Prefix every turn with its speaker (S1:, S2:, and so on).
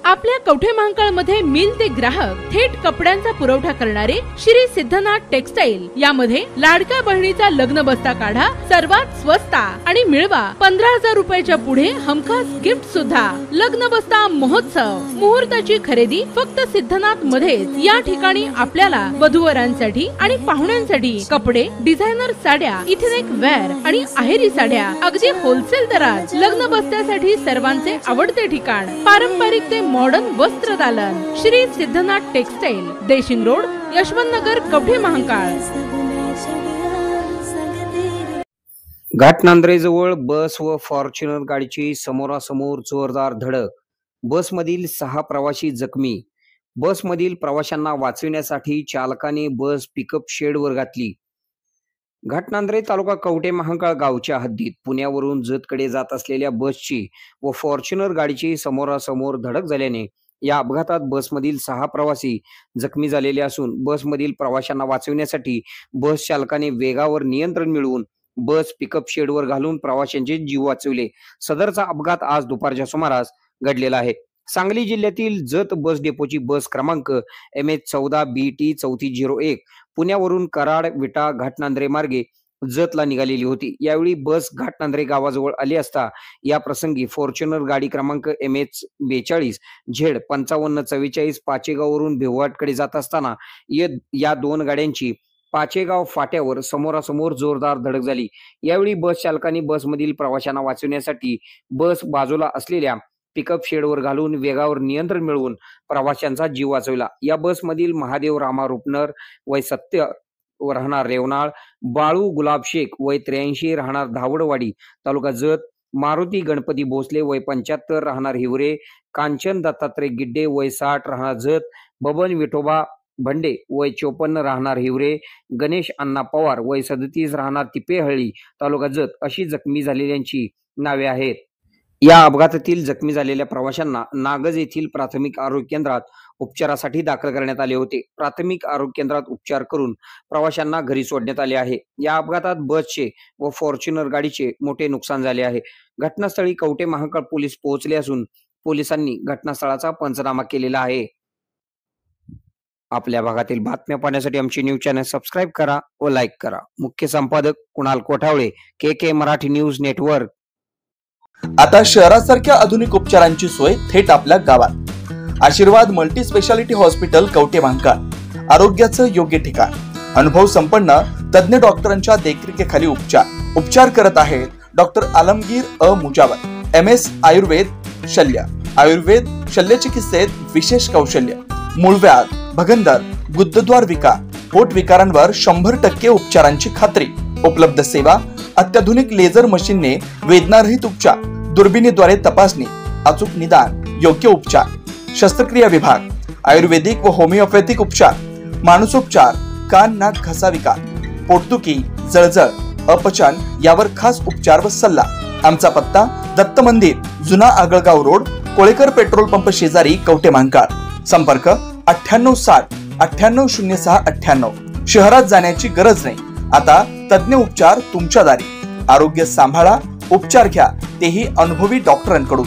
S1: आपल्या कवठे महांकाळ मध्ये मिल ते ग्राहक थेट कपड्यांचा पुरवठा करणारे श्री सिद्धनाथ टेक्सटाईल यामध्ये लाडक्या बहिणीचा लग्न बस्ता काढा सर्वात स्वस्त आणि मिळवा 15,000 रुपयाच्या पुढे हमखास गिफ्ट सुद्धा। लग्न बस्ता महोत्सव मुहूर्ताची खरेदी फक्त सिद्धनाथ मध्येच। या ठिकाणी आपल्याला वधूवरांसाठी आणि पाहुण्यांसाठी कपडे, डिझायनर साड्या, इथेनिक वेअर आणि आहेरी साड्या अगदी होलसेल दरात। लग्न बस्त्यासाठी सर्वांचे आवडते ठिकाण पारंपरिक ते मॉडर्न वस्त्र दालन श्री सिद्धनाथ टेक्सटाईल, देशिंग रोड, यशवंत नगर, कवठे महांकाळ।
S2: घाटनांद्रेजवळ बस व फॉर्च्युनर गाडीची समोरासमोर जोरदार धडक, बसमधील 6 प्रवासी जखमी। बसमधील प्रवाशांना वाचविण्यासाठी चालकाने बस पिकअप शेडवर घातली। घाटनांद्रे तालुका कवठे महांकाळ गावच्या हद्दीत पुण्यावरून जतकडे जात असलेल्या बसची व फॉर्च्युनर गाडीची समोरासमोर धडक झाल्याने या अपघातात बसमधील 6 प्रवासी जखमी झालेले असून बसमधील प्रवाशांना वाचविण्यासाठी बस चालकाने वेगावर नियंत्रण मिळवून बस पिकअप शेडवर घालून प्रवाशांचे जीव वाचवले। सदरचा अपघात आज दुपारच्या सुमारास घडलेला आहे। सांगली जिल्ह्यातील जत बस डेपोची बस क्रमांक MH14 BT 3401 पुण्यावरून कराड, विटा, घाटनांद्रे मार्गे जतला निघालेली होती। यावेळी बस घाटनांद्रे गावाजवळ आली असता या प्रसंगी फॉर्च्युनर गाडी क्रमांक MH42 Z 5544 पाचेगाववरून भिववाडकडे जात असताना या 2 गाड्यांची पाचेगाव फाट्यावर समोरासमोर जोरदार धडक झाली। यावेळी बस चालकाने बसमधील प्रवाशांना वाचवण्यासाठी बस बाजूला असलेल्या पिकअप शेडवर घालून वेगावर नियंत्रण मिळवून प्रवाशांचा जीव वाचवला। या बसमधील महादेव रामा रुपनर वय 70 राहणार रेवनाळ, बाळू गुलाब शेख वय 83 राहणार धावडवाडी तालुका जत, मारुती गणपती भोसले वय 75 राहणार हिवरे, कांचन दत्तात्रय गिड्डे वय 60 राहणार जत, बबन विठोबा भंडे वय 54 राहणार हिवरे, गणेश अण्णा पवार वय 37 राहणार तिपेहळ्ळी तालुका जत अशी जखमी झालेल्यांची नावे आहेत। या अपघातातील जखमी झालेल्या प्रवाशांना नागज येथील प्राथमिक आरोग्य केंद्रात उपचारासाठी दाखल करण्यात आले होते। प्राथमिक आरोग्य केंद्रात उपचार करून प्रवाशांना घरी सोडण्यात आले आहे। या अपघातात बसचे व फॉर्च्युनर गाडीचे मोठे नुकसान झाले आहे। घटनास्थळी कवठे महांकाळ पोलीस पोहोचले असून पोलिसांनी घटनास्थळाचा पंचनामा केलेला आहे। आपल्या भागातील बातम्या पाहण्यासाठी आमचे न्यूज चॅनल सबस्क्राइब करा व लाईक करा। मुख्य संपादक Kunal Kothawale, KK Marathi news network.
S3: आता शहरासारख्या आधुनिक उपचारांची सोय थेट आपल्या गावात। आशीर्वाद multi speciality hospital Kavathe Mahankal, आरोग्याचं योग्य ठिकाण। अनुभव संपन्न तज्ञ डॉक्टरांच्या देखरेखीखाली उपचार करत आहेत डॉक्टर आलमगीर मुजावर, MS आयुर्वेद शल्य। आयुर्वेद शल्य चिकित्सेत विशेष कौशल्य। मूळव्याध, भगंदर, गुदद्वार विकार, पोट विकारांवर 100% उपचारांची खात्री। उपलब्ध सेवा अत्याधुनिक लेझर मशीनने वेदनारहित उपचार, दुर्बिणीद्वारे तपासणी, अचूक निदान, योग्य उपचार। शस्त्रक्रिया विभाग, आयुर्वेदिक व होमिओपॅथिक उपचार, मानसोपचार, कान नाक घसा विकार, पोटदुखी, जळजळ, अपचन यावर खास उपचार व सल्ला। आमचा पत्ता दत्त मंदिर, जुना Agalgaon road, Kolekar petrol pump शेजारी, कवठे महांकाळ। संपर्क 9860 9806 98। शहरात जाण्याची गरज नाही, आता तज्ञ उपचार तुमच्या दारी। आरोग्य सांभाळा, उपचार घ्या, तेही अनुभवी डॉक्टरांकडून।